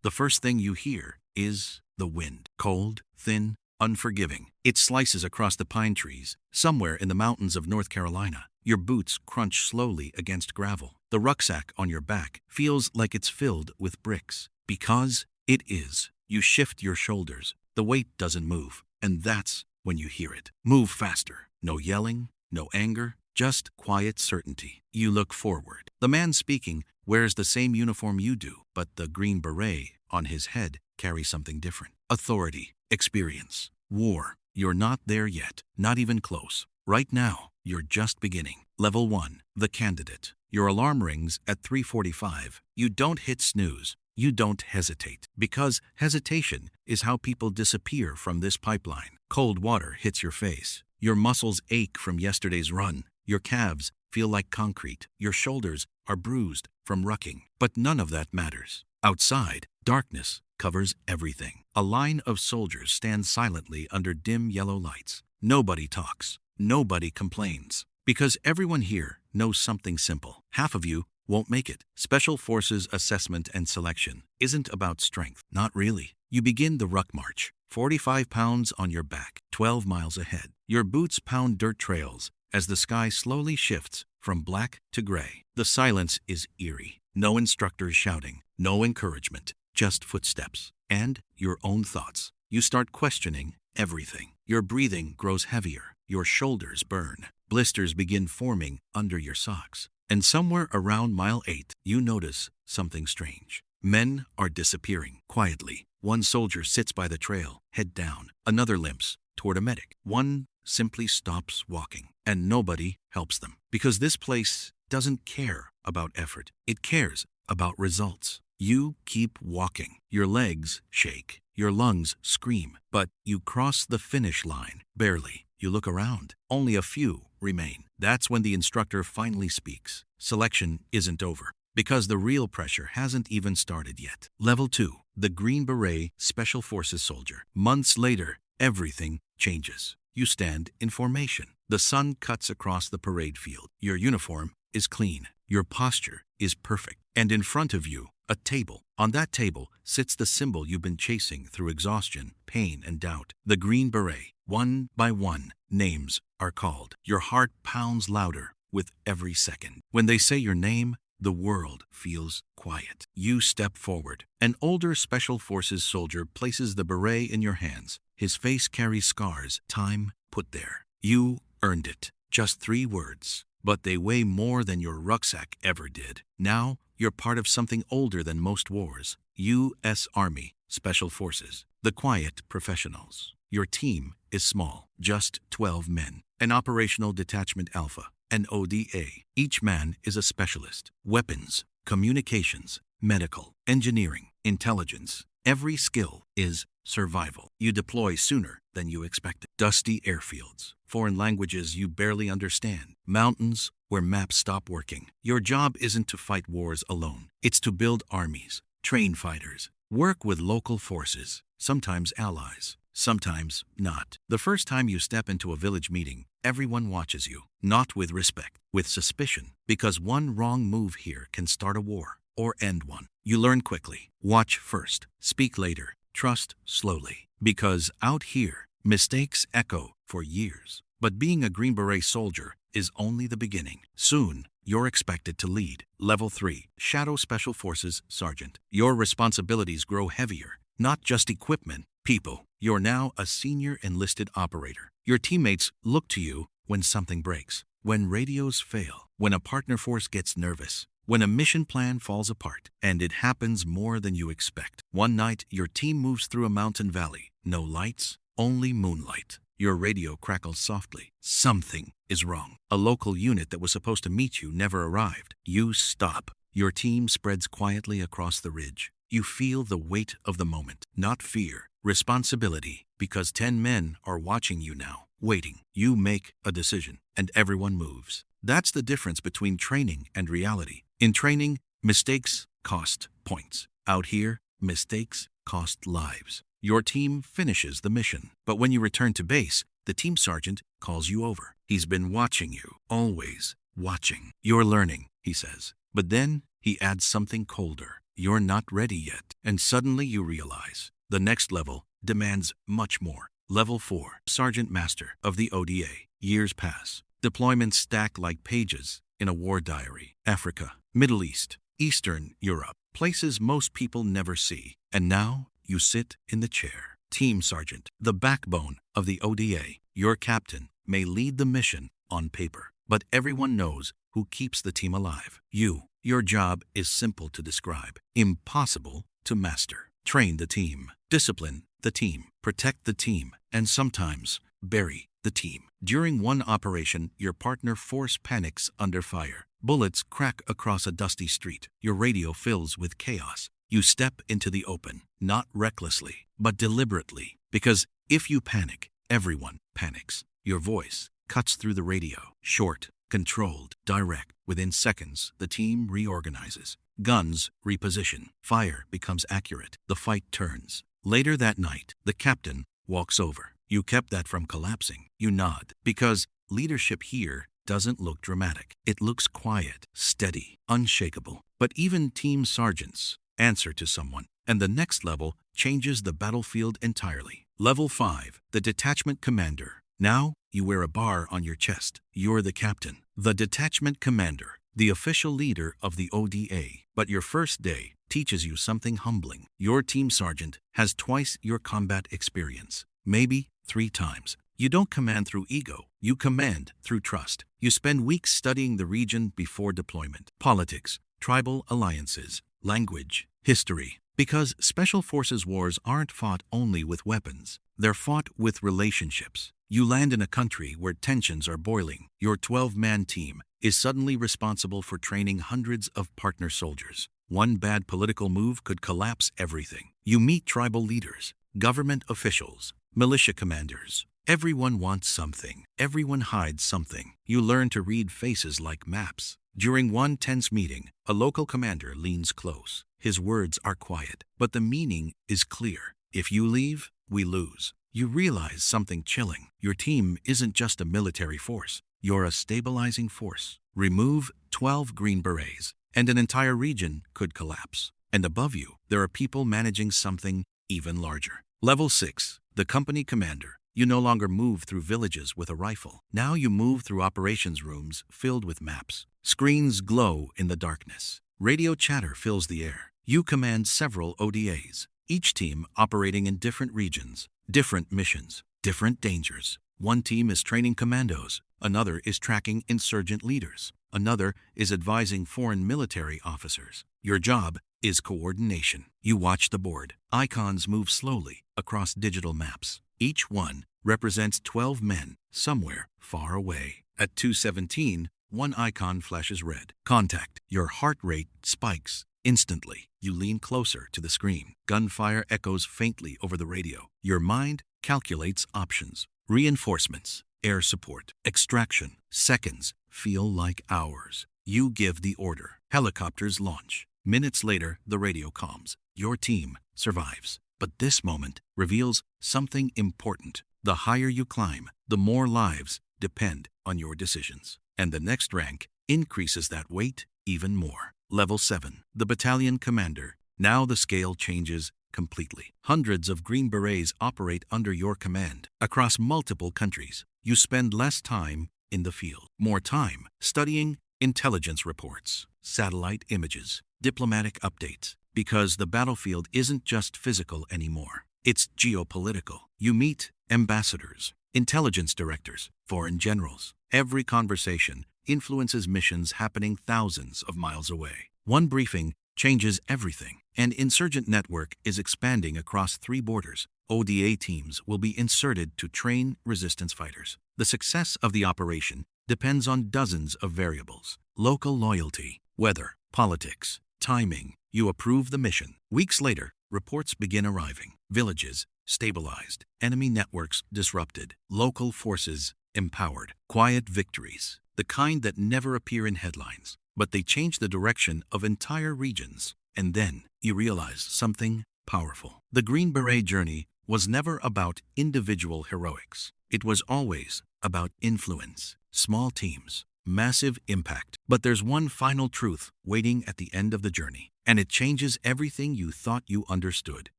the first thing you hear is the wind. Cold, thin, unforgiving. It slices across the pine trees, somewhere in the mountains of North Carolina. Your boots crunch slowly against gravel. The rucksack on your back feels like it's filled with bricks. Because it is. You shift your shoulders. The weight doesn't move. And that's when you hear it. Move faster. No yelling, no anger, just quiet certainty. You look forward. The man speaking wears the same uniform you do, but the Green Beret on his head carries something different. Authority, experience, war. You're not there yet, not even close. Right now, you're just beginning. Level 1, the candidate. Your alarm rings at 3:45. You don't hit snooze. You don't hesitate. Because hesitation is how people disappear from this pipeline. Cold water hits your face. Your muscles ache from yesterday's run. Your calves feel like concrete. Your shoulders are bruised from rucking. But none of that matters. Outside, darkness covers everything. A line of soldiers stands silently under dim yellow lights. Nobody talks. Nobody complains. Because everyone here knows something simple. Half of you won't make it. Special Forces assessment and selection isn't about strength. Not really. You begin the ruck march. 45 pounds on your back, 12 miles ahead. Your boots pound dirt trails as the sky slowly shifts from black to gray. The silence is eerie. No instructors shouting, no encouragement, just footsteps and your own thoughts. You start questioning everything. Your breathing grows heavier. Your shoulders burn. Blisters begin forming under your socks. And somewhere around mile 8, you notice something strange. Men are disappearing quietly. One soldier sits by the trail, head down. Another limps toward a medic. One simply stops walking, and nobody helps them. Because this place doesn't care about effort. It cares about results. You keep walking. Your legs shake. Your lungs scream. But you cross the finish line. Barely. You look around. Only a few remain. That's when the instructor finally speaks. Selection isn't over. Because the real pressure hasn't even started yet. Level 2. The Green Beret Special Forces soldier. Months later, everything changes. You stand in formation. The sun cuts across the parade field. Your uniform is clean. Your posture is perfect. And in front of you, a table. On that table sits the symbol you've been chasing through exhaustion, pain, and doubt. The Green Beret. One by one, names are called. Your heart pounds louder with every second. When they say your name, the world feels quiet. You step forward. An older Special Forces soldier places the beret in your hands. His face carries scars, time put there. You earned it. Just 3 words. But they weigh more than your rucksack ever did. Now, you're part of something older than most wars. U.S. Army Special Forces. The quiet professionals. Your team is small, just 12 men. An Operational Detachment Alpha, an ODA. Each man is a specialist. Weapons, communications, medical, engineering, intelligence. Every skill is survival. You deploy sooner than you expected. Dusty airfields, foreign languages you barely understand, mountains where maps stop working. Your job isn't to fight wars alone. It's to build armies, train fighters, work with local forces, sometimes allies, sometimes not. The first time you step into a village meeting, everyone watches you, not with respect, with suspicion, because one wrong move here can start a war or end one. You learn quickly. Watch first, speak later, trust slowly. Because out here, mistakes echo for years. But being a Green Beret soldier is only the beginning. Soon, you're expected to lead. Level 3, Shadow Special Forces Sergeant. Your responsibilities grow heavier. Not just equipment, people. You're now a senior enlisted operator. Your teammates look to you when something breaks, when radios fail, when a partner force gets nervous, when a mission plan falls apart, and it happens more than you expect. One night, your team moves through a mountain valley. No lights, only moonlight. Your radio crackles softly. Something is wrong. A local unit that was supposed to meet you never arrived. You stop. Your team spreads quietly across the ridge. You feel the weight of the moment, not fear, responsibility, because 10 men are watching you now, waiting. You make a decision, and everyone moves. That's the difference between training and reality. In training, mistakes cost points. Out here, mistakes cost lives. Your team finishes the mission, but when you return to base, the team sergeant calls you over. He's been watching you, always watching. You're learning, he says. But then he adds something colder. you're not ready yet. And suddenly you realize the next level demands much more. Level 4, Sergeant Master of the ODA. Years pass. Deployments stack like pages in a war diary. Africa, Middle East, Eastern Europe, places most people never see. And now you sit in the chair. Team Sergeant, the backbone of the ODA. Your captain may lead the mission on paper, but everyone knows who keeps the team alive. You. Your job is simple to describe, impossible to master. Train the team, discipline the team, protect the team, and sometimes bury the team. During one operation, your partner force panics under fire. Bullets crack across a dusty street. Your radio fills with chaos. You step into the open, not recklessly, but deliberately, because if you panic, everyone panics. Your voice cuts through the radio, short, controlled, direct. Within seconds, the team reorganizes. Guns reposition. Fire becomes accurate. The fight turns. Later that night, the captain walks over. You kept that from collapsing. You nod, because leadership here doesn't look dramatic. It looks quiet, steady, unshakable. But even team sergeants answer to someone, and the next level changes the battlefield entirely. Level 5, the Detachment Commander. Now, you wear a bar on your chest. You're the captain, the Detachment Commander, the official leader of the ODA. But your first day teaches you something humbling. Your team sergeant has twice your combat experience, maybe 3 times. You don't command through ego, you command through trust. You spend weeks studying the region before deployment. Politics, tribal alliances, language, history. Because Special Forces wars aren't fought only with weapons, they're fought with relationships. You land in a country where tensions are boiling. Your 12-man team is suddenly responsible for training hundreds of partner soldiers. One bad political move could collapse everything. You meet tribal leaders, government officials, militia commanders. Everyone wants something. Everyone hides something. You learn to read faces like maps. During one tense meeting, a local commander leans close. His words are quiet, but the meaning is clear. If you leave, we lose. You realize something chilling. Your team isn't just a military force. You're a stabilizing force. Remove 12 Green Berets, and an entire region could collapse. And above you, there are people managing something even larger. Level 6, the Company Commander. You no longer move through villages with a rifle. Now you move through operations rooms filled with maps. Screens glow in the darkness. Radio chatter fills the air. You command several ODAs, each team operating in different regions, different missions, different dangers. One team is training commandos, another is tracking insurgent leaders, another is advising foreign military officers. Your job is coordination. You watch the board. Icons move slowly across digital maps. Each one represents 12 men somewhere far away. At 2:17, one icon flashes red. Contact. Your heart rate spikes. Instantly, you lean closer to the screen. Gunfire echoes faintly over the radio. Your mind calculates options. Reinforcements, air support, extraction. Seconds feel like hours. You give the order. Helicopters launch. Minutes later, the radio calms. Your team survives. But this moment reveals something important. The higher you climb, the more lives depend on your decisions. And the next rank increases that weight even more. Level 7, the Battalion Commander. Now the scale changes completely. Hundreds of Green Berets operate under your command. Across multiple countries, you spend less time in the field, more time studying intelligence reports, satellite images, diplomatic updates. Because the battlefield isn't just physical anymore. It's geopolitical. You meet ambassadors, intelligence directors, foreign generals. Every conversation influences missions happening thousands of miles away. One briefing changes everything. An insurgent network is expanding across 3 borders. ODA teams will be inserted to train resistance fighters. The success of the operation depends on dozens of variables. Local loyalty, weather, politics, timing. You approve the mission. Weeks later, reports begin arriving. Villages stabilized, enemy networks disrupted, local forces empowered. Quiet victories, the kind that never appear in headlines, but they change the direction of entire regions. And then you realize something powerful. The Green Beret journey was never about individual heroics. It was always about influence. Small teams, massive impact. But there's one final truth waiting at the end of the journey, and it changes everything you thought you understood.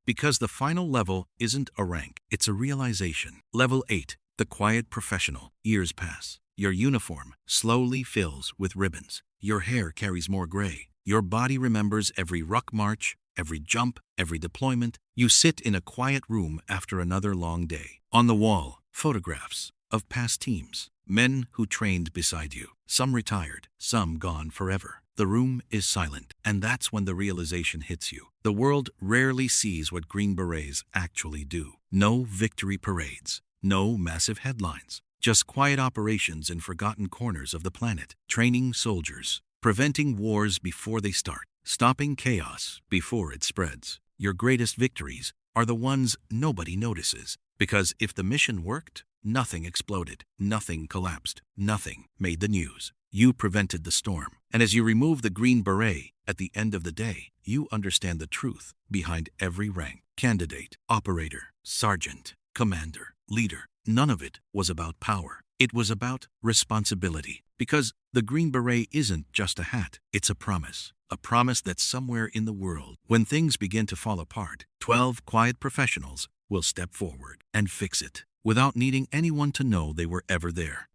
Because the final level isn't a rank, it's a realization. Level 8, the quiet professional. Years pass. Your uniform slowly fills with ribbons. Your hair carries more gray. Your body remembers every ruck march, every jump, every deployment. You sit in a quiet room after another long day. On the wall, photographs of past teams, men who trained beside you, some retired, some gone forever. The room is silent, and that's when the realization hits you. The world rarely sees what Green Berets actually do. No victory parades, no massive headlines, just quiet operations in forgotten corners of the planet, training soldiers, preventing wars before they start, stopping chaos before it spreads. Your greatest victories are the ones nobody notices, because if the mission worked, nothing exploded, nothing collapsed, nothing made the news. You prevented the storm. And as you remove the Green Beret at the end of the day, you understand the truth behind every rank. Candidate, operator, sergeant, commander, leader. None of it was about power. It was about responsibility. Because the Green Beret isn't just a hat, it's a promise. A promise that somewhere in the world, when things begin to fall apart, 12 quiet professionals will step forward and fix it without needing anyone to know they were ever there.